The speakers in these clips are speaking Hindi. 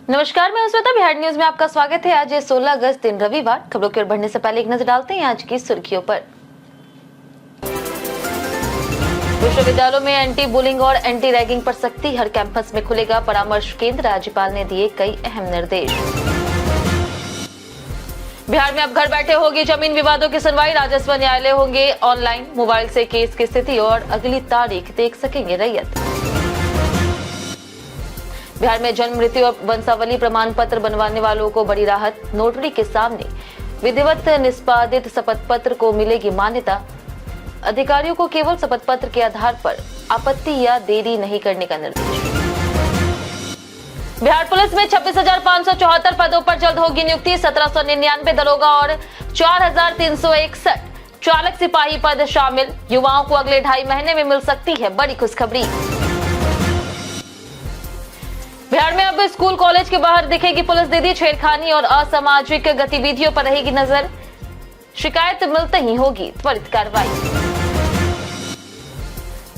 नमस्कार, मैं श्वेता। बिहार न्यूज में आपका स्वागत है। आज 16 अगस्त दिन रविवार। खबरों की ओर बढ़ने से पहले एक नजर डालते हैं आज की सुर्खियों पर। विश्वविद्यालयों में एंटी बुलिंग और एंटी रैगिंग पर सख्ती, हर कैंपस में खुलेगा परामर्श केंद्र। राज्यपाल ने दिए कई अहम निर्देश। बिहार में अब घर बैठे होगी जमीन विवादों की सुनवाई। राजस्व न्यायालय होंगे ऑनलाइन, मोबाइल से केस की स्थिति और अगली तारीख देख सकेंगे रैयत। बिहार में जन्म, मृत्यु और वंशावली प्रमाण पत्र बनवाने वालों को बड़ी राहत। नोटरी के सामने विधिवत निष्पादित शपथ पत्र को मिलेगी मान्यता। अधिकारियों को केवल शपथ पत्र के आधार पर आपत्ति या देरी नहीं करने का निर्देश। बिहार पुलिस में 26,574 पदों पर जल्द होगी नियुक्ति। 1799 दरोगा और 4,361 चालक सिपाही पद शामिल। युवाओं को अगले 2.5 महीने में मिल सकती है बड़ी खुशखबरी। बिहार में अब स्कूल कॉलेज के बाहर दिखेगी पुलिस दीदी। छेड़खानी और असामाजिक गतिविधियों पर रहेगी नजर। शिकायत मिलते ही होगी त्वरित कार्रवाई।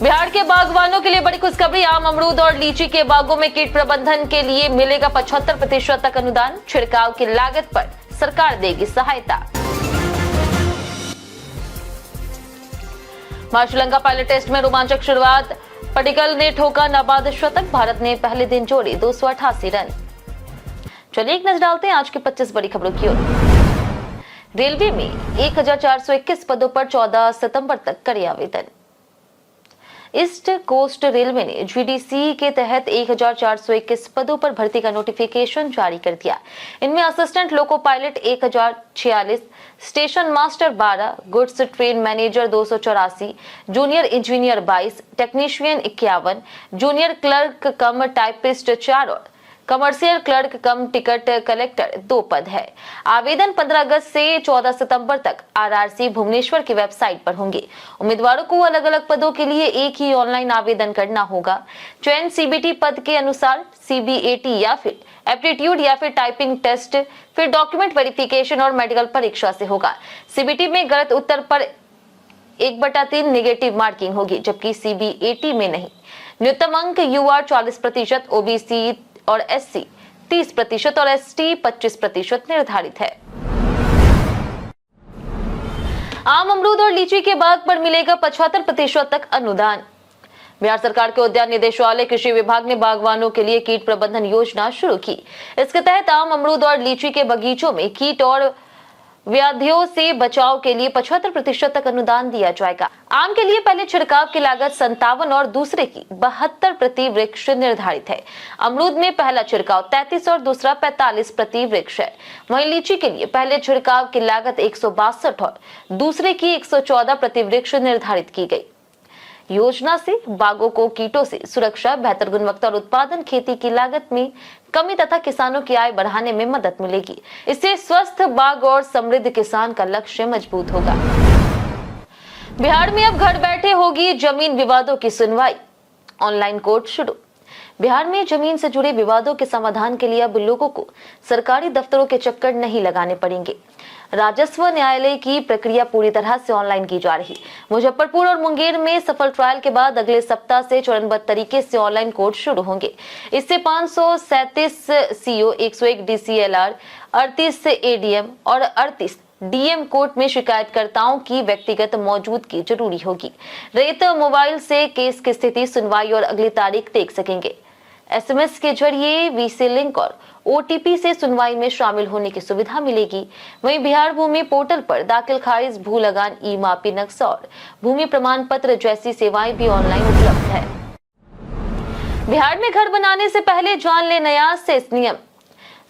बिहार के बागवानों के लिए बड़ी खुशखबरी। आम, अमरूद और लीची के बागों में कीट प्रबंधन के लिए मिलेगा 75% तक अनुदान। छिड़काव की लागत पर सरकार देगी सहायता। श्रीलंका पायलट टेस्ट में रोमांचक शुरुआत। पडिक्कल ने ठोका नाबाद शतक। भारत ने पहले दिन जोड़े 288 रन। चलिए एक नजर डालते हैं आज की 25 बड़ी खबरों की ओर। रेलवे में 1,421 पदों पर 14 सितंबर तक करे आवेदन। ईस्ट कोस्ट रेलवे ने जीडीसी के तहत 1,421 पदों पर भर्ती का नोटिफिकेशन जारी कर दिया। इनमें assistant loco pilot 1,046, station master 12, goods train manager 284, junior engineer 22, technician 51, junior clerk कम टाइपिस्ट 4 और कमर्शियल क्लर्क कम टिकट कलेक्टर 2 पद है। आवेदन 15 अगस्त से 14 सितंबर तक आरआरसी भुवनेश्वर की वेबसाइट पर होंगे। उम्मीदवारों को अलग अलग पदों के लिए एक ही ऑनलाइन आवेदन करना होगा। चयन सीबीटी पद के अनुसार सीबीएटी या फिर एप्टीट्यूड या फिर टाइपिंग टेस्ट, फिर डॉक्यूमेंट वेरिफिकेशन और मेडिकल परीक्षा से होगा। सीबीटी में गलत उत्तर पर 1/3 नेगेटिव मार्किंग होगी, जबकि सीबीएटी में नहीं। न्यूनतम अंक यूआर 40%, ओबीसी और एससी 30% और एसटी 25% निर्धारित है। आम, अमरूद और लीची के बाग पर मिलेगा 75% तक अनुदान। बिहार सरकार के उद्यान निदेशालय कृषि विभाग ने बागवानों के लिए कीट प्रबंधन योजना शुरू की। इसके तहत आम, अमरूद और लीची के बगीचों में कीट और व्याधियों से बचाव के लिए 75% तक अनुदान दिया जाएगा। आम के लिए पहले छिड़काव की लागत 57 और दूसरे की 72 प्रति वृक्ष निर्धारित है। अमरूद में पहला छिड़काव 33 और दूसरा 45 प्रति वृक्ष है। वहीं लीची के लिए पहले छिड़काव की लागत 162 और दूसरे की 114 प्रति वृक्ष निर्धारित की गई। योजना से बागों को कीटों से सुरक्षा, बेहतर गुणवत्ता और उत्पादन, खेती की लागत में कमी तथा किसानों की आय बढ़ाने में मदद मिलेगी। इससे स्वस्थ बाग और समृद्ध किसान का लक्ष्य मजबूत होगा। बिहार में अब घर बैठे होगी जमीन विवादों की सुनवाई। ऑनलाइन कोर्ट शुरू। बिहार में जमीन से जुड़े विवादों के समाधान के लिए अब लोगों को सरकारी दफ्तरों के चक्कर नहीं लगाने पड़ेंगे। राजस्व न्यायालय की प्रक्रिया पूरी तरह से ऑनलाइन की जा रही। मुजफ्फरपुर और मुंगेर में सफल ट्रायल के बाद अगले सप्ताह से चरणबद्ध तरीके से ऑनलाइन कोर्ट शुरू होंगे। इससे 537 सीओ, 101 डीसीएलआर, 38 एडीएम और 38 डीएम कोर्ट में शिकायतकर्ताओं की व्यक्तिगत मौजूदगी जरूरी होगी। रैयत मोबाइल से केस की स्थिति, सुनवाई और अगली तारीख देख सकेंगे। एसएमएस के जरिए वीसी लिंक और ओटीपी से सुनवाई में शामिल होने की सुविधा मिलेगी। वहीं बिहार भूमि पोर्टल पर दाखिल खारिज, भू लगान, ई मापी नक्शा और भूमि प्रमाण पत्र जैसी सेवाएं भी ऑनलाइन उपलब्ध है। बिहार में घर बनाने से पहले जान ले नया सेस नियम।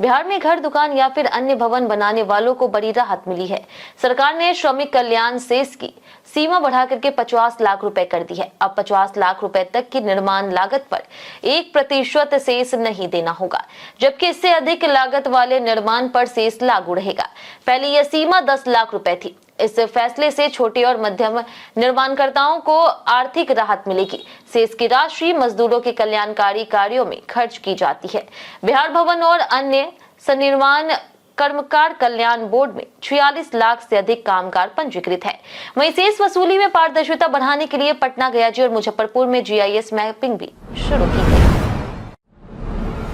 बिहार में घर, दुकान या फिर अन्य भवन बनाने वालों को बड़ी राहत मिली है। सरकार ने श्रमिक कल्याण सेस की सीमा बढ़ाकर के 50 लाख रुपए कर दी है। अब 50 लाख रुपए तक की निर्माण लागत पर 1% सेस नहीं देना होगा, जबकि इससे अधिक लागत वाले निर्माण पर सेस लागू रहेगा। पहले यह सीमा 10 लाख रुपए थी। इस फैसले से छोटे और मध्यम निर्माणकर्ताओं को आर्थिक राहत मिलेगी। सेस की राशि मजदूरों के कल्याणकारी कार्यों में खर्च की जाती है। बिहार भवन और अन्य सनिर्माण कर्मकार कल्याण बोर्ड में 46 लाख से अधिक कामगार पंजीकृत है। वहीं सेस वसूली में पारदर्शिता बढ़ाने के लिए पटना, गयाजी और मुजफ्फरपुर में जीआईएस मैपिंग भी शुरू की गई।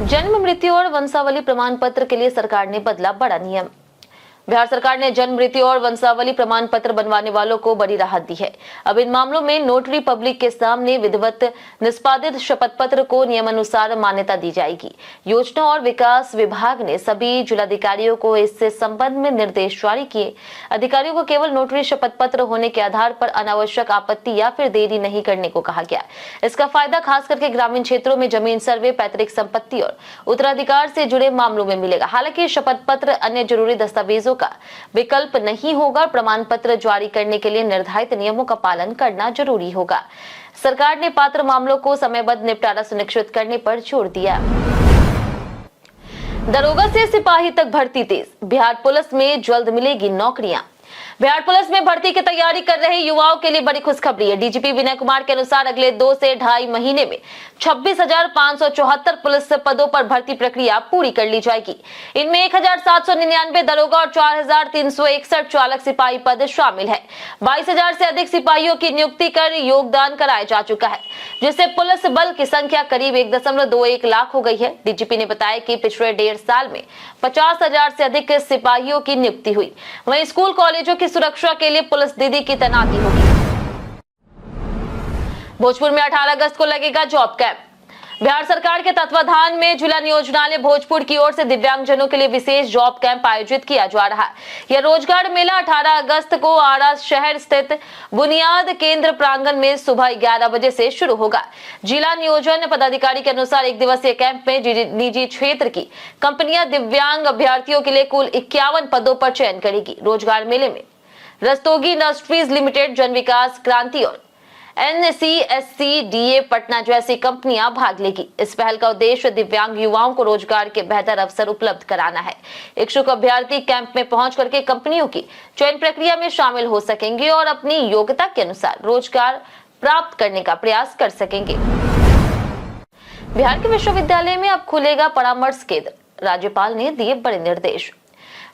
जन्म मृत्यु और वंशावली प्रमाण पत्र के लिए सरकार ने बदला बड़ा नियम। बिहार सरकार ने जन्म मृत्यु और वंशावली प्रमाण पत्र बनवाने वालों को बड़ी राहत दी है। अब इन मामलों में नोटरी पब्लिक के सामने विधिवत निष्पादित शपथ पत्र को नियमानुसार मान्यता दी जाएगी। योजना और विकास विभाग ने सभी जिलाधिकारियों को इससे संबंध में निर्देश जारी किए। अधिकारियों को केवल नोटरी शपथ पत्र होने के आधार पर अनावश्यक आपत्ति या फिर देरी नहीं करने को कहा गया। इसका फायदा खास करके ग्रामीण क्षेत्रों में जमीन सर्वे, पैतृक संपत्ति और उत्तराधिकार से जुड़े मामलों में मिलेगा। हालांकि शपथ पत्र अन्य जरूरी दस्तावेजों का विकल्प नहीं होगा। प्रमाण पत्र जारी करने के लिए निर्धारित नियमों का पालन करना जरूरी होगा। सरकार ने पात्र मामलों को समयबद्ध निपटारा सुनिश्चित करने पर जोर दिया। दरोगा से सिपाही तक भर्ती तेज, बिहार पुलिस में जल्द मिलेगी नौकरियां। बिहार पुलिस में भर्ती की तैयारी कर रहे युवाओं के लिए बड़ी खुशखबरी है। डीजीपी विनय कुमार के अनुसार अगले 2 से 2.5 महीने में 26,574 पुलिस पदों पर भर्ती प्रक्रिया पूरी कर ली जाएगी। इनमें 1,799 दरोगा और 4,361 चालक सिपाही पद शामिल है। 22,000 से अधिक सिपाहियों की नियुक्ति कर योगदान कराया जा चुका है, जिससे पुलिस बल की संख्या करीब 1.21 लाख हो गई है। डीजीपी ने बताया कि पिछले 1.5 साल में 50,000 से अधिक सिपाहियों की नियुक्ति हुई। वहीं स्कूल कॉलेजों की सुरक्षा के लिए पुलिस दीदी की तैनाती होगी। भोजपुर में 18 अगस्त को लगेगा जॉब कैंप। बिहार सरकार के तत्वाधान में जिला नियोजनालय भोजपुर की ओर से दिव्यांगजनों के लिए विशेष जॉब कैंप आयोजित किया जा रहा है। यह रोजगार मेला 18 अगस्त को आरा शहर स्थित बुनियाद केंद्र प्रांगण में सुबह 11 बजे से शुरू होगा। जिला नियोजन पदाधिकारी के अनुसार 1 दिवसीय कैंप में निजी क्षेत्र की कंपनियां दिव्यांग अभ्यर्थियों के लिए कुल 51 पदों पर चयन करेगी। रोजगार मेले में रस्तोगी इंडस्ट्रीज लिमिटेड, जन विकास क्रांति और NCSCDA पटना जैसी कंपनियां भाग लेगी। इस पहल का उद्देश्य दिव्यांग युवाओं को रोजगार के बेहतर अवसर उपलब्ध कराना है। इच्छुक अभ्यर्थी कैंप में पहुंच करके कंपनियों की चयन प्रक्रिया में शामिल हो सकेंगे और अपनी योग्यता के अनुसार रोजगार प्राप्त करने का प्रयास कर सकेंगे। बिहार के विश्वविद्यालय में अब खुलेगा परामर्श केंद्र, राज्यपाल ने दिए बड़े निर्देश।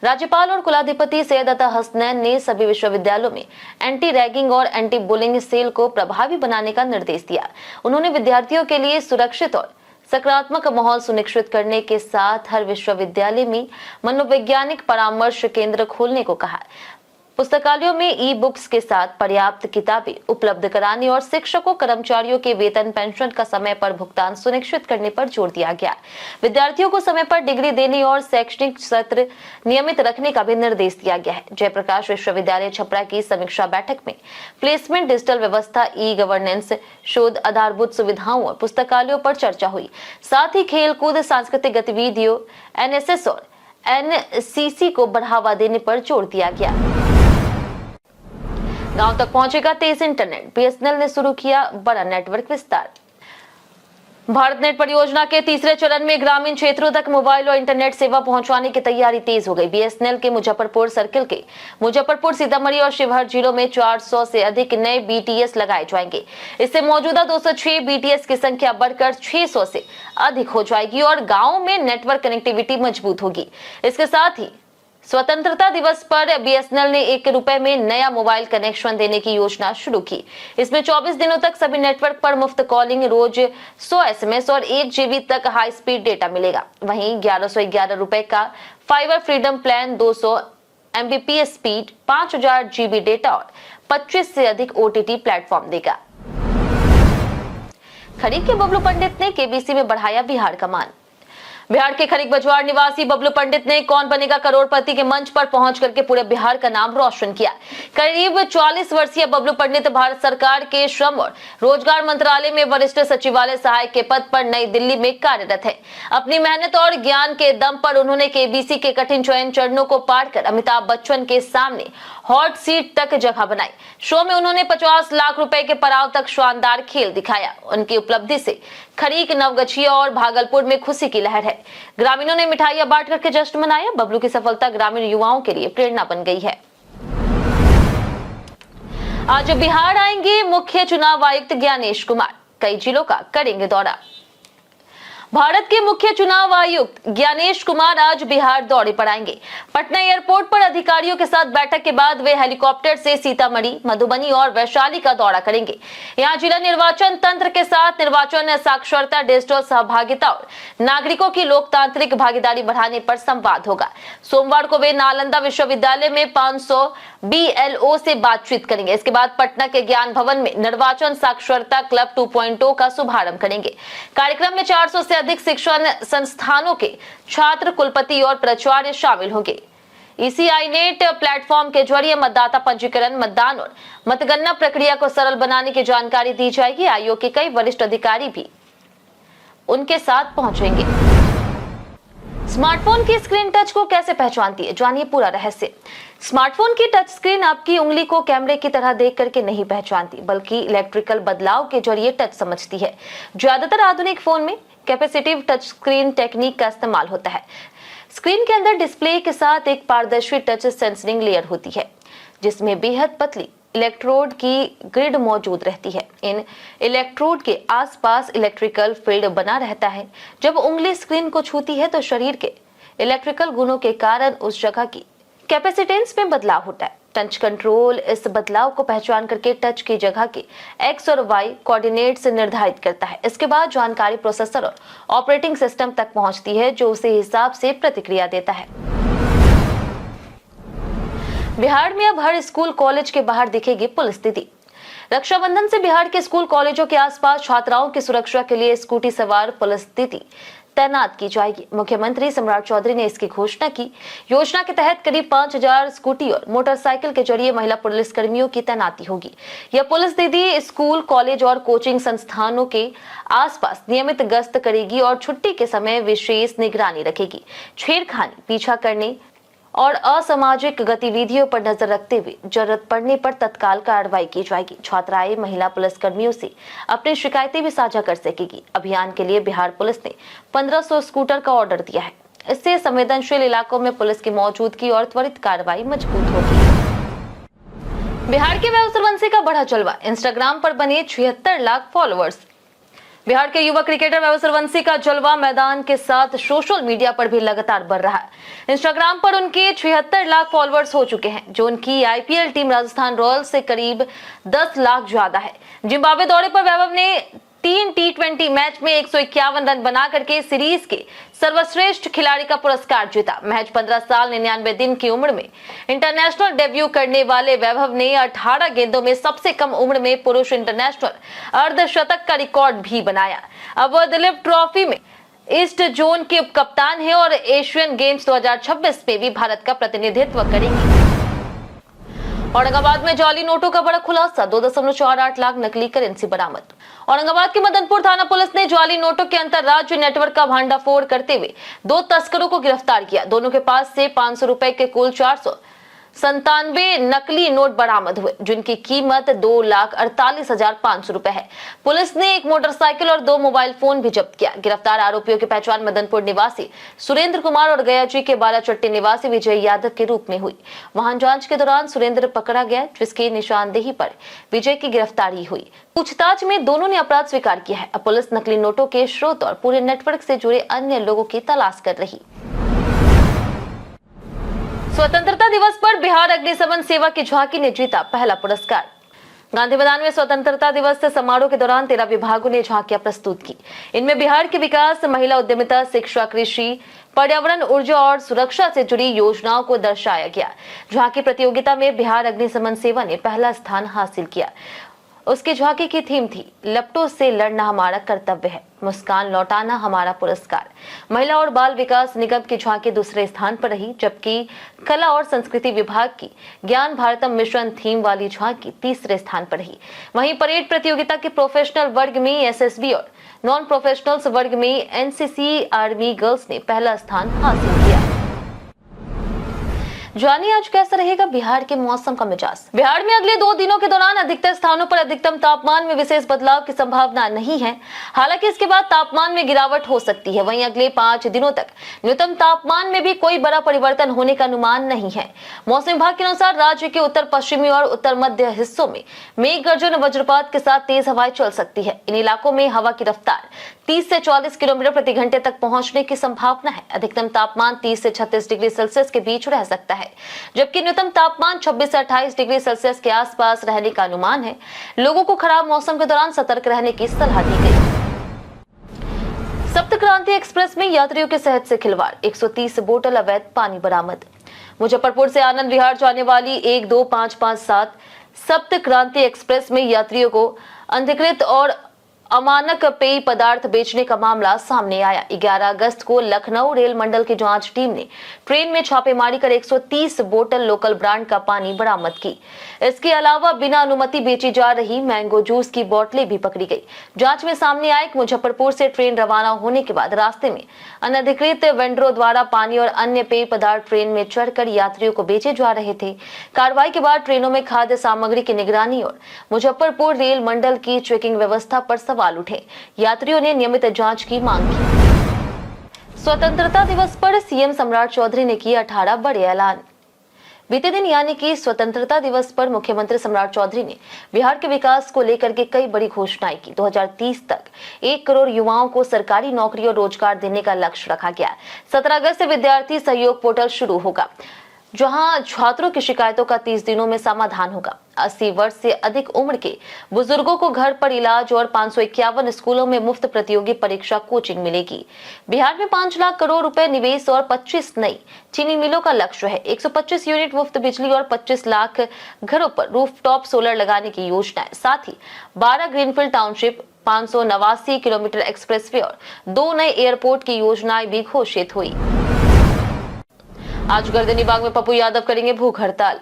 राज्यपाल और कुलाधिपति सैयद अता हसनैन ने सभी विश्वविद्यालयों में एंटी रैगिंग और एंटी बुलिंग सेल को प्रभावी बनाने का निर्देश दिया। उन्होंने विद्यार्थियों के लिए सुरक्षित और सकारात्मक माहौल सुनिश्चित करने के साथ हर विश्वविद्यालय में मनोवैज्ञानिक परामर्श केंद्र खोलने को कहा। पुस्तकालयों में ई-बुक्स के साथ पर्याप्त किताबें उपलब्ध कराने और शिक्षकों कर्मचारियों के वेतन पेंशन का समय पर भुगतान सुनिश्चित करने पर जोर दिया गया। विद्यार्थियों को समय पर डिग्री देने और शैक्षणिक सत्र नियमित रखने का भी निर्देश दिया गया है। जयप्रकाश विश्वविद्यालय छपरा की समीक्षा बैठक में प्लेसमेंट, डिजिटल व्यवस्था, ई गवर्नेंस, शोध, आधारभूत सुविधाओं और पुस्तकालयों पर चर्चा हुई। साथ ही खेलकूद, सांस्कृतिक गतिविधियों, NSS और NCC को बढ़ावा देने पर जोर दिया गया। गांव तक पहुंचेगा तेज इंटरनेट, BSNL ने शुरू किया बड़ा नेटवर्क विस्तार। भारत नेट परियोजना के तीसरे चरण में ग्रामीण क्षेत्रों तक मोबाइल और इंटरनेट सेवा पहुंचाने की तैयारी तेज हो गई। BSNL के मुजफ्फरपुर सर्किल के मुजफ्फरपुर, सीतामढ़ी और शिवहर जिलों में 400 से अधिक नए BTS लगाए जाएंगे। इससे मौजूदा 206 BTS की संख्या बढ़कर 600 से अधिक हो जाएगी और गाँव में नेटवर्क कनेक्टिविटी मजबूत होगी। इसके साथ ही स्वतंत्रता दिवस पर BSNL ने 1 रुपए में नया मोबाइल कनेक्शन देने की योजना शुरू की। इसमें 24 दिनों तक सभी नेटवर्क पर मुफ्त कॉलिंग, रोज 100 SMS और 1 GB तक हाई स्पीड डेटा मिलेगा। वहीं 1111 रुपए का fibre freedom plan 200 Mbps speed, 5000 GB data और 25 से अधिक OTT प्लेटफॉर्म देगा। खरीक के बबलू पंडित ने KBC में बढ़ाया बिहार का मान। बिहार के खरीक बजवाड़ निवासी बबलू पंडित ने कौन बनेगा करोड़पति के मंच पर पहुंच करके पूरे बिहार का नाम रोशन किया। करीब 40 वर्षीय बबलू पंडित भारत सरकार के श्रम और रोजगार मंत्रालय में वरिष्ठ सचिवालय सहायक के पद पर नई दिल्ली में कार्यरत है। अपनी मेहनत और ज्ञान के दम पर उन्होंने KBC के कठिन चयन चरणों को पार कर अमिताभ बच्चन के सामने हॉट सीट तक जगह बनाई। शो में उन्होंने 50 लाख रुपए के पड़ाव तक शानदार खेल दिखाया। उनकी उपलब्धि से खरीक, नवगछिया और भागलपुर में खुशी की लहर है। ग्रामीणों ने मिठाइयां बांट करके जश्न मनाया। बबलू की सफलता ग्रामीण युवाओं के लिए प्रेरणा बन गई है। आज बिहार आएंगे मुख्य चुनाव आयुक्त ज्ञानेश कुमार, कई जिलों का करेंगे दौरा। भारत के मुख्य चुनाव आयुक्त ज्ञानेश कुमार आज बिहार दौरे पर आएंगे। पटना एयरपोर्ट पर अधिकारियों के साथ बैठक के बाद वे हेलीकॉप्टर से सीतामढ़ी, मधुबनी और वैशाली का दौरा करेंगे। यहां जिला निर्वाचन तंत्र के साथ निर्वाचन साक्षरता, डिजिटल सहभागिता और नागरिकों की लोकतांत्रिक भागीदारी बढ़ाने पर संवाद होगा। सोमवार को वे नालंदा विश्वविद्यालय में 500 BLO से बातचीत करेंगे। इसके बाद पटना के ज्ञान भवन में निर्वाचन साक्षरता क्लब 2.0 का शुभारंभ करेंगे। कार्यक्रम में 400 से अधिक शिक्षण संस्थानों के छात्र, कुलपति और प्राचार्य शामिल होंगे। ECI नेट प्लेटफॉर्म के जरिए मतदाता पंजीकरण, मतदान और मतगणना प्रक्रिया को सरल बनाने की जानकारी दी जाएगी। आयोग के कई वरिष्ठ अधिकारी भी उनके साथ पहुंचेंगे। स्मार्टफोन की स्क्रीन टच को कैसे पहचानती है, जानिए पूरा रहस्य। स्मार्टफोन की टच स्क्रीन आपकी उंगली को कैमरे की तरह देख करके नहीं पहचानती, बल्कि इलेक्ट्रिकल बदलाव के जरिए टच समझती है। ज्यादातर आधुनिक फोन में कैपेसिटिव टच स्क्रीन टेक्निक का इस्तेमाल होता है। स्क्रीन के अंदर डिस्प्ले के साथ एक पारदर्शी टच सेंसरिंग लेयर होती है, जिसमें बेहद पतली इलेक्ट्रोड की ग्रिड मौजूद रहती है। इन इलेक्ट्रोड के आसपास इलेक्ट्रिकल फील्ड बना रहता है। जब उंगली स्क्रीन को छूती है तो शरीर के इलेक्ट्रिकल गुणों के कारण उस जगह की कैपेसिटेंस में बदलाव होता है। टच कंट्रोल इस बदलाव को पहचान करके टच की जगह के X और Y कोऑर्डिनेट्स निर्धारित करता है। इसके बाद जानकारी प्रोसेसर और ऑपरेटिंग सिस्टम तक पहुंचती है, जो उसी हिसाब से प्रतिक्रिया देता है। बिहार में अब हर स्कूल कॉलेज के बाहर दिखेगी पुलिस दीदी। रक्षाबंधन से बिहार के स्कूल कॉलेजों के आसपास छात्राओं की सुरक्षा के लिए स्कूटी सवार पुलिस दीदी तैनात की जाएगी। मुख्यमंत्री सम्राट चौधरी ने इसकी घोषणा की। योजना के तहत करीब 5000 स्कूटी और मोटरसाइकिल के जरिए महिला पुलिस कर्मियों की तैनाती होगी। यह पुलिस दीदी स्कूल, कॉलेज और कोचिंग संस्थानों के आसपास नियमित गश्त करेगी और छुट्टी के समय विशेष निगरानी रखेगी। छेड़खानी, पीछा करने और असामाजिक गतिविधियों पर नजर रखते हुए जरूरत पड़ने पर तत्काल कार्रवाई की जाएगी। छात्राएं महिला पुलिस कर्मियों से अपनी शिकायतें भी साझा कर सकेगी। अभियान के लिए बिहार पुलिस ने 1500 स्कूटर का ऑर्डर दिया है। इससे संवेदनशील इलाकों में पुलिस की मौजूदगी और त्वरित कार्रवाई मजबूत होगी। बिहार के वैभव सूर्यवंशी का बढ़ा जलवा, इंस्टाग्राम पर बने 76 लाख फॉलोअर्स। बिहार के युवा क्रिकेटर वैभव सूर्यवंशी का जलवा मैदान के साथ सोशल मीडिया पर भी लगातार बढ़ रहा है। इंस्टाग्राम पर उनके 76 लाख फॉलोअर्स हो चुके हैं, जो उनकी IPL टीम राजस्थान रॉयल्स से करीब 10 लाख ज्यादा है। जिम्बाब्वे दौरे पर वैभव ने 3 T20 मैच में 151 रन बना करके सीरीज के सर्वश्रेष्ठ खिलाड़ी का पुरस्कार जीता। महज 15 साल 99 दिन की उम्र में इंटरनेशनल डेब्यू करने वाले वैभव ने 18 गेंदों में सबसे कम उम्र में पुरुष इंटरनेशनल अर्धशतक का रिकॉर्ड भी बनाया। अब वह दिलीप ट्रॉफी में ईस्ट जोन के कप्तान है और एशियन गेम्स 2026 में भी भारत का प्रतिनिधित्व करेंगे। औरंगाबाद में जाली नोटों का बड़ा खुलासा, 2.48 लाख नकली करेंसी बरामद। औरंगाबाद के मदनपुर थाना पुलिस ने जाली नोटों के अंतरराज्य नेटवर्क का भंडाफोड़ करते हुए 2 तस्करों को गिरफ्तार किया। दोनों के पास से 500 रुपए के कुल 497 नकली नोट बरामद हुए, जिनकी कीमत 2,48,500 रुपए है। पुलिस ने एक मोटरसाइकिल और 2 मोबाइल फोन भी जब्त किया। गिरफ्तार आरोपियों की पहचान मदनपुर निवासी सुरेंद्र कुमार और गयाजी के बालाचट्टी निवासी विजय यादव के रूप में हुई। वाहन जांच के दौरान सुरेंद्र पकड़ा गया, जिसकी निशानदेही पर विजय की गिरफ्तारी हुई। पूछताछ में दोनों ने अपराध स्वीकार किया है। अब पुलिस नकली नोटों के स्रोत और पूरे नेटवर्क से जुड़े अन्य लोगों की तलाश कर रही। स्वतंत्रता दिवस पर बिहार अग्निशमन सेवा की झांकी ने जीता पहला पुरस्कार। गांधी मैदान में स्वतंत्रता दिवस समारोह के दौरान 13 विभागों ने झांकियां प्रस्तुत की। इनमें बिहार के विकास, महिला उद्यमिता, शिक्षा, कृषि, पर्यावरण, ऊर्जा और सुरक्षा से जुड़ी योजनाओं को दर्शाया गया। झांकी प्रतियोगिता में बिहार अग्निशमन सेवा ने पहला स्थान हासिल किया। उसकी झांकी की थीम थी, लपटों से लड़ना हमारा कर्तव्य है, मुस्कान लौटाना हमारा पुरस्कार। महिला और बाल विकास निगम की झांकी दूसरे स्थान पर रही, जबकि कला और संस्कृति विभाग की ज्ञान भारतम मिशन थीम वाली झांकी तीसरे स्थान पर रही। वहीं परेड प्रतियोगिता के प्रोफेशनल वर्ग में SSB और नॉन प्रोफेशनल्स वर्ग में NCC आर्मी गर्ल्स ने पहला स्थान हासिल किया। जानिए आज कैसा रहेगा बिहार के मौसम का मिजाज। बिहार में अगले 2 दिनों के दौरान अधिकतर स्थानों पर अधिकतम तापमान में विशेष बदलाव की संभावना नहीं है। हालांकि इसके बाद तापमान में गिरावट हो सकती है। वहीं अगले 5 दिनों तक न्यूनतम तापमान में भी कोई बड़ा परिवर्तन होने का अनुमान नहीं है। मौसम विभाग के अनुसार राज्य के उत्तर पश्चिमी और उत्तर मध्य हिस्सों में मेघ गर्जन, वज्रपात के साथ तेज हवाएं चल सकती है। इन इलाकों में हवा की रफ्तार 30 से 40 किलोमीटर प्रति घंटे तक पहुंचने की संभावना है। अधिकतम तापमान 30 से 36 डिग्री सेल्सियस के बीच रह सकता है, जबकि न्यूनतम तापमान 26 से 28 डिग्री सेल्सियस के आसपास रहने का अनुमान है। लोगों को खराब मौसम के दौरान सतर्क रहने की सलाह दी गई। सप्त क्रांति एक्सप्रेस में यात्रियों के सेहत से खिलवाड़, 130 बोतल अवैध पानी बरामद। मुजफ्फरपुर से आनंद विहार जाने वाली 12557 सप्त क्रांति एक्सप्रेस में यात्रियों को अनधिकृत और अमानक पेय पदार्थ बेचने का मामला सामने आया। 11 अगस्त को लखनऊ रेल मंडल की जांच टीम ने ट्रेन में छापेमारी कर 130 बोतल लोकल ब्रांड का पानी बरामद की। इसके अलावा बिना अनुमति बेची जा रही मैंगो जूस की बोतलें भी पकड़ी गई। जांच में सामने आया कि मुजफ्फरपुर से ट्रेन रवाना होने के बाद रास्ते में अनधिकृत वेंडरों द्वारा पानी और अन्य पेय पदार्थ ट्रेन में चढ़कर यात्रियों को बेचे जा रहे थे। कार्रवाई के बाद ट्रेनों में खाद्य सामग्री की निगरानी और मुजफ्फरपुर रेल मंडल की चेकिंग व्यवस्था पर सवाल उठे। यात्रियों ने नियमित जांच की मांग की। स्वतंत्रता दिवस पर सीएम सम्राट चौधरी ने किए 18 बड़े ऐलान। बीते दिन यानी कि स्वतंत्रता दिवस पर मुख्यमंत्री सम्राट चौधरी ने बिहार के विकास को लेकर के कई बड़ी घोषणाएं की। 2030 तक 1 करोड़ युवाओं को सरकारी नौकरी और रोजगार देने का लक्ष्य रखा गया। 17 अगस्त से विद्यार्थी सहयोग पोर्टल शुरू होगा, जहां छात्रों की शिकायतों का 30 दिनों में समाधान होगा। 80 वर्ष से अधिक उम्र के बुजुर्गों को घर पर इलाज और 551 स्कूलों में मुफ्त प्रतियोगी परीक्षा कोचिंग मिलेगी। बिहार में 5 लाख करोड़ रुपए निवेश और 25 नई चीनी मिलों का लक्ष्य है। 125 यूनिट मुफ्त बिजली और 25 लाख घरों पर रूफटॉप सोलर लगाने की योजना है। साथ ही 12 ग्रीनफील्ड टाउनशिप, 589 किलोमीटर एक्सप्रेसवे और 2 नए एयरपोर्ट की योजनाएं भी घोषित हुई। आज गर्दनीबाग में पप्पू यादव करेंगे भूख हड़ताल।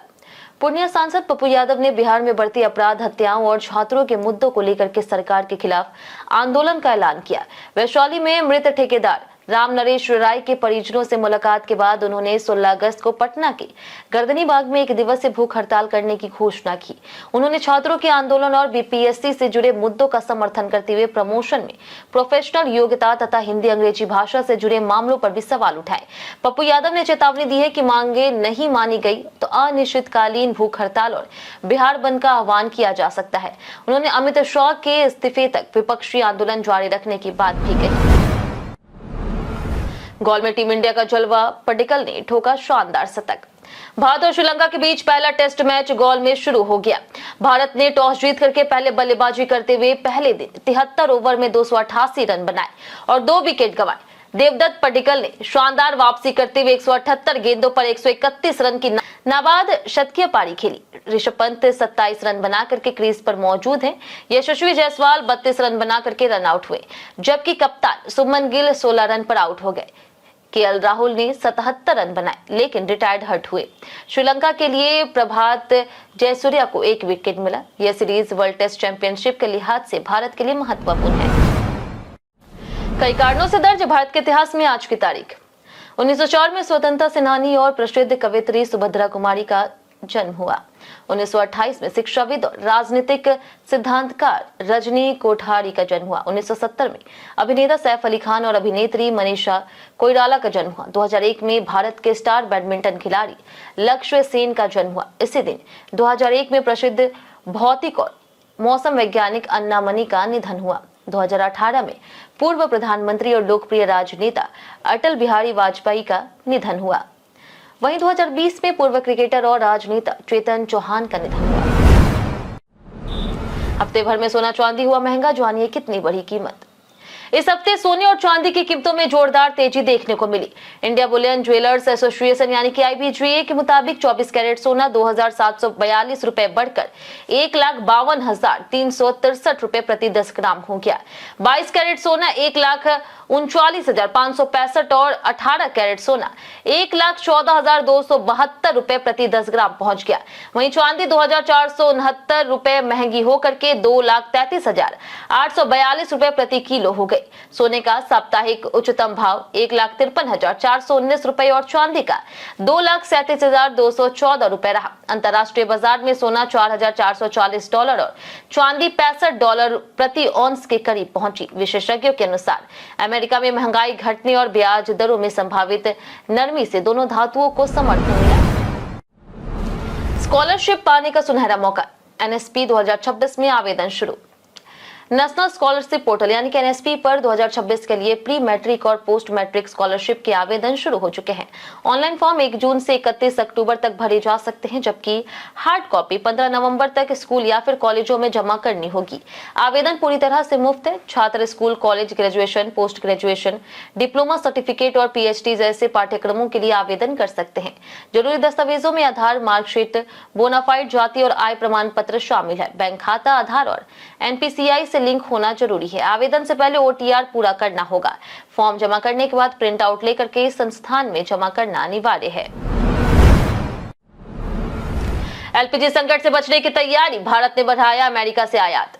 पूर्णिया सांसद पप्पू यादव ने बिहार में बढ़ती अपराध, हत्याओं और छात्रों के मुद्दों को लेकर के सरकार के खिलाफ आंदोलन का ऐलान किया। वैशाली में मृत ठेकेदार राम नरेश राय के परिजनों से मुलाकात के बाद उन्होंने 16 अगस्त को पटना के गर्दनीबाग में 1 दिवसीय भूख हड़ताल करने की घोषणा की। उन्होंने छात्रों के आंदोलन और बीपीएससी से जुड़े मुद्दों का समर्थन करते हुए प्रमोशन में प्रोफेशनल योग्यता तथा हिंदी अंग्रेजी भाषा से जुड़े मामलों पर भी सवाल उठाए। पप्पू यादव ने चेतावनी दी है कि मांगे नहीं मानी गई तो अनिश्चितकालीन भूख हड़ताल और बिहार बंद का आह्वान किया जा सकता है। उन्होंने अमित शाह के इस्तीफे तक विपक्षी आंदोलन जारी रखने की बात भी कही। गोल में टीम इंडिया का जलवा, पडिक्कल ने ठोका शानदार शतक। भारत और श्रीलंका के बीच पहला टेस्ट मैच गोल में शुरू हो गया। भारत ने टॉस जीत करके पहले बल्लेबाजी करते हुए पहले दिन 73 ओवर में 288 रन बनाए और 2 विकेट गंवाए। देवदत्त पडिक्कल ने शानदार वापसी करते हुए 178 गेंदों पर 131 रन की नाबाद शतकीय पारी खेली। ऋषभ पंत 27 रन बना करके क्रीज पर मौजूद हैं। यशस्वी जायसवाल 32 रन बना करके रन आउट हुए, जबकि कप्तान शुभमन गिल 16 रन पर आउट हो गए। केएल राहुल ने 77 रन बनाए लेकिन रिटायर्ड हर्ट हुए। श्रीलंका के लिए प्रभात जयसूर्या को 1 विकेट मिला। यह सीरीज वर्ल्ड टेस्ट चैंपियनशिप के लिहाज से भारत के लिए महत्वपूर्ण है। कई कारणों से दर्ज भारत के इतिहास में आज की तारीख। 1904 में स्वतंत्रता सेनानी और प्रसिद्ध कवयित्री सुभद्रा कुमारी का जन्म हुआ। 1928 में शिक्षाविद और राजनीतिक सिद्धांतकार रजनी कोठारी का जन्म हुआ। 1970 में अभिनेता सैफ अली खान और अभिनेत्री मनीषा कोइराला का जन्म हुआ। 2001 में भारत के स्टार बैडमिंटन खिलाड़ी लक्ष्य सेन का जन्म हुआ। इसी दिन 2001 में प्रसिद्ध भौतिक और मौसम वैज्ञानिक अन्ना मनी का निधन हुआ। 2018 में पूर्व प्रधानमंत्री और लोकप्रिय राजनेता अटल बिहारी वाजपेयी का निधन हुआ। वहीं 2020 में पूर्व क्रिकेटर और राजनेता चेतन चौहान का निधन हुआ। हफ्ते भर में सोना चांदी हुआ महंगा, जानिए कितनी बढ़ी कीमत। इस हफ्ते सोने और चांदी की कीमतों में जोरदार तेजी देखने को मिली। इंडिया बुलियन ज्वेलर्स एसोसिएशन यानी कि IBGA के मुताबिक 24 कैरेट सोना 2742 रुपए बढ़कर 1,52,363 रुपए प्रति 10 ग्राम हो गया। 22 कैरेट सोना 1,39,565 और 18 कैरेट सोना 1,14,272 रुपए प्रति 10 ग्राम पहुंच गया। वहीं चांदी 2,469 रुपए महंगी होकर के 2,33,842 रुपए प्रति किलो हो गई। सोने का साप्ताहिक उच्चतम भाव 1,53,419 रुपए और चांदी का 2,37,214 रुपए रहा। अंतर्राष्ट्रीय बाजार में सोना $4,440 और चांदी $65 प्रति औंस के करीब पहुंची। विशेषज्ञों के अनुसार अमेरिका में महंगाई घटने और ब्याज दरों में संभावित नरमी से दोनों धातुओं को समर्थन मिला। स्कॉलरशिप पाने का सुनहरा मौका, NSP 2026 में आवेदन शुरू। नेशनल स्कॉलरशिप पोर्टल यानी कि एनएसपी पर 2026 के लिए प्री मैट्रिक और पोस्ट मैट्रिक स्कॉलरशिप के आवेदन शुरू हो चुके हैं। ऑनलाइन फॉर्म 1 जून से 31 अक्टूबर तक भरे जा सकते हैं, जबकि हार्ड कॉपी 15 नवंबर तक स्कूल या फिर कॉलेजों में जमा करनी होगी। आवेदन पूरी तरह से मुफ्त है। छात्र school, college, graduation, post graduation, diploma, certificate और पीएचडी जैसे पाठ्यक्रमों के लिए आवेदन कर सकते हैं। जरूरी दस्तावेजों में आधार, मार्कशीट, बोनाफाइड जाति और आय प्रमाण पत्र शामिल है। बैंक खाता, आधार और एनपीसीआई से लिंक होना जरूरी है। आवेदन से पहले ओटीआर पूरा करना होगा। फॉर्म जमा करने के बाद प्रिंट आउट लेकर के संस्थान में जमा करना अनिवार्य है। एलपीजी संकट से बचने की तैयारी, भारत ने बढ़ाया अमेरिका से आयात।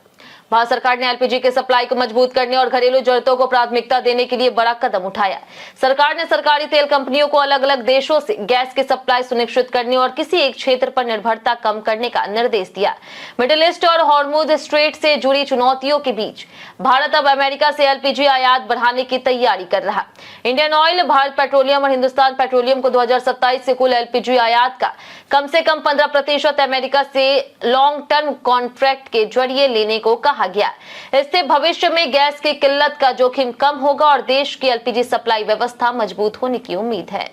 भारत सरकार ने एलपीजी के सप्लाई को मजबूत करने और घरेलू जरूरतों को प्राथमिकता देने के लिए बड़ा कदम उठाया। सरकार ने सरकारी तेल कंपनियों को अलग अलग देशों से गैस की सप्लाई सुनिश्चित करने और किसी एक क्षेत्र पर निर्भरता कम करने का निर्देश दिया। मिडिल ईस्ट और हॉर्मुज स्ट्रेट से जुड़ी चुनौतियों के बीच भारत अब अमेरिका से एलपीजी आयात बढ़ाने की तैयारी कर रहा। इंडियन ऑयल, भारत पेट्रोलियम और हिंदुस्तान पेट्रोलियम को 2027 से कुल एलपीजी आयात का कम से कम 15% अमेरिका से लॉन्ग टर्म कॉन्ट्रैक्ट के जरिए लेने को कहा गया। इससे भविष्य में गैस की किल्लत का जोखिम कम होगा और देश की एलपीजी सप्लाई व्यवस्था मजबूत होने की उम्मीद है।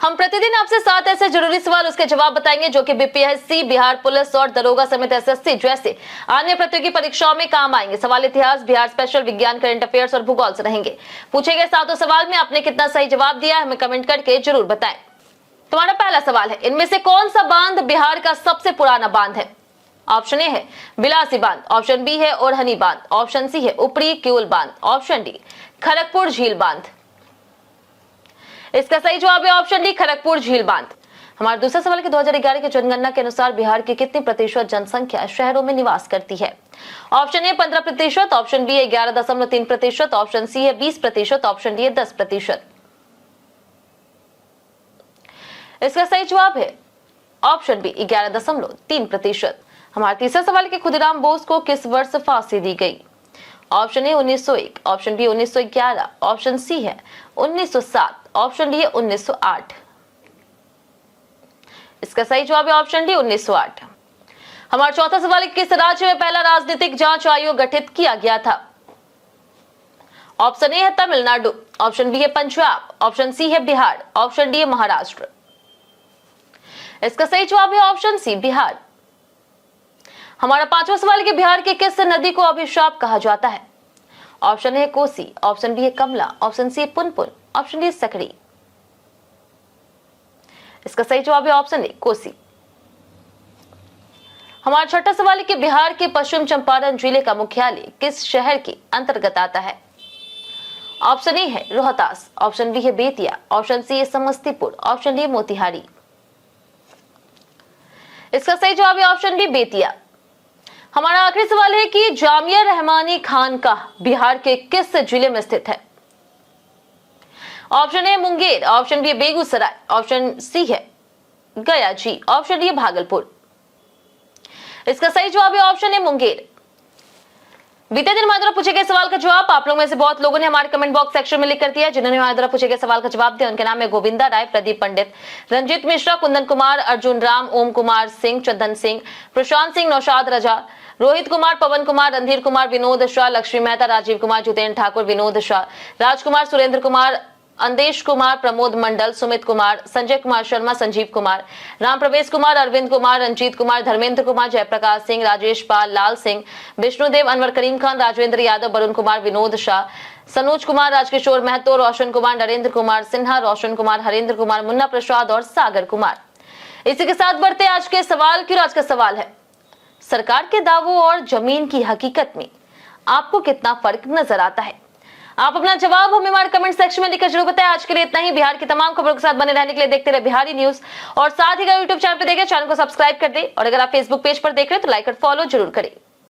हम प्रतिदिन आपसे 7 ऐसे जरूरी सवाल उसके जवाब बताएंगे जो कि बीपीएससी, बिहार पुलिस और दरोगा समेत एसएससी जैसे अन्य प्रतियोगी परीक्षाओं में काम आएंगे। सवाल इतिहास, बिहार स्पेशल, विज्ञान, करंट अफेयर्स और भूगोल से रहेंगे। पूछे गए 7 सवाल में आपने कितना सही जवाब दिया हमें कमेंट करके जरूर बताएं। तुम्हारा पहला सवाल है, इनमें से कौन सा बांध बिहार का सबसे पुराना बांध है? ऑप्शन ए है बिलासी बांध, ऑप्शन बी है ओरहनी बांध, ऑप्शन सी है ऊपरी क्यूल बांध, ऑप्शन डी खड़गपुर झील बांध। इसका सही जवाब है ऑप्शन डी खड़गपुर झील बांध। हमारा दूसरा सवाल कि 2011 की जनगणना के अनुसार बिहार की कितनी प्रतिशत जनसंख्या शहरों में निवास करती है? ऑप्शन ए 15%, ऑप्शन बी है 11.3%, ऑप्शन सी है 20%, ऑप्शन डी है 10%। इसका सही जवाब है ऑप्शन बी 11.3%। हमारा तीसरा सवाल कि खुदीराम बोस को किस वर्ष फांसी दी गई? Option A 1901, option B 1911, option C है 1907, ऑप्शन डी है 1908। इसका सही जवाब है ऑप्शन डी 1908। हमारा चौथा सवाल किस राज्य में पहला राजनीतिक जांच आयोग गठित किया गया था? ऑप्शन ए है तमिलनाडु, ऑप्शन बी है पंजाब, ऑप्शन सी है बिहार, ऑप्शन डी है महाराष्ट्र। इसका सही जवाब है ऑप्शन सी बिहार। हमारा पांचवा सवाल कि बिहार की किस नदी को अभिशाप कहा जाता है? ऑप्शन है कोसी, ऑप्शन बी है Kamla, option C Punpun, option D Sakri. इसका सही जवाब है ऑप्शन ए कोसी। हमारा छठा सवाल कि बिहार के पश्चिम चंपारण जिले का मुख्यालय किस शहर के अंतर्गत आता है? ऑप्शन ए है रोहतास, ऑप्शन बी है बेतिया, ऑप्शन सी है समस्तीपुर, ऑप्शन डी है मोतिहारी। इसका सही जवाब है ऑप्शन बी बेतिया। हमारा आखिरी सवाल है कि जामिया रहमानी खानकाह बिहार के किस जिले में स्थित है? Option A Munger, option B Begusarai, option C है गया जी, ऑप्शन डी भागलपुर। इसका सही जवाब है ऑप्शन ए मुंगेर। बीते दिन हमारे द्वारा पूछे गए सवाल का जवाब आप लोगों में से बहुत लोगों ने हमारे कमेंट बॉक्स सेक्शन में लिख कर दिया। जिन्होंने हमारे द्वारा पूछे गए सवाल का जवाब दिया उनके नाम है गोविंदा राय, प्रदीप पंडित, रंजीत मिश्रा, कुंदन कुमार, अर्जुन राम, ओम कुमार सिंह, चंदन सिंह, प्रशांत सिंह, नौशाद रजा, रोहित कुमार, पवन कुमार, रणधीर कुमार, विनोद शाह, लक्ष्मी मेहता, राजीव कुमार, जितेंद्र ठाकुर, विनोद शाह, राजकुमार, सुरेंद्र कुमार, अंदेश कुमार, प्रमोद मंडल, सुमित कुमार, संजय कुमार शर्मा, संजीव कुमार, राम प्रवेश कुमार, अरविंद कुमार, रंजीत कुमार, धर्मेंद्र कुमार, जयप्रकाश सिंह, राजेश पाल, लाल सिंह, विष्णुदेव, अनवर करीम खान, राजेंद्र यादव, वरुण कुमार, विनोद शाह, सनोज कुमार, राजकिशोर महतो, रोशन कुमार, नरेंद्र कुमार सिन्हा, रोशन कुमार, हरेंद्र कुमार, मुन्ना प्रसाद और सागर कुमार। इसी के साथ बढ़ते आज के सवाल की। आज का सवाल है, सरकार के दावों और जमीन की हकीकत में आपको कितना फर्क नजर आता है? आप अपना जवाब हमें हमारे कमेंट सेक्शन में लिखकर जरूर बताएं। आज के लिए इतना ही। बिहार की तमाम खबरों के साथ बने रहने के लिए देखते रहे बिहारी न्यूज और साथ ही यूट्यूब चैनल पर देखें, चैनल को सब्सक्राइब कर दे और अगर आप फेसबुक पेज पर देख रहे हैं तो लाइक और फॉलो जरूर करें।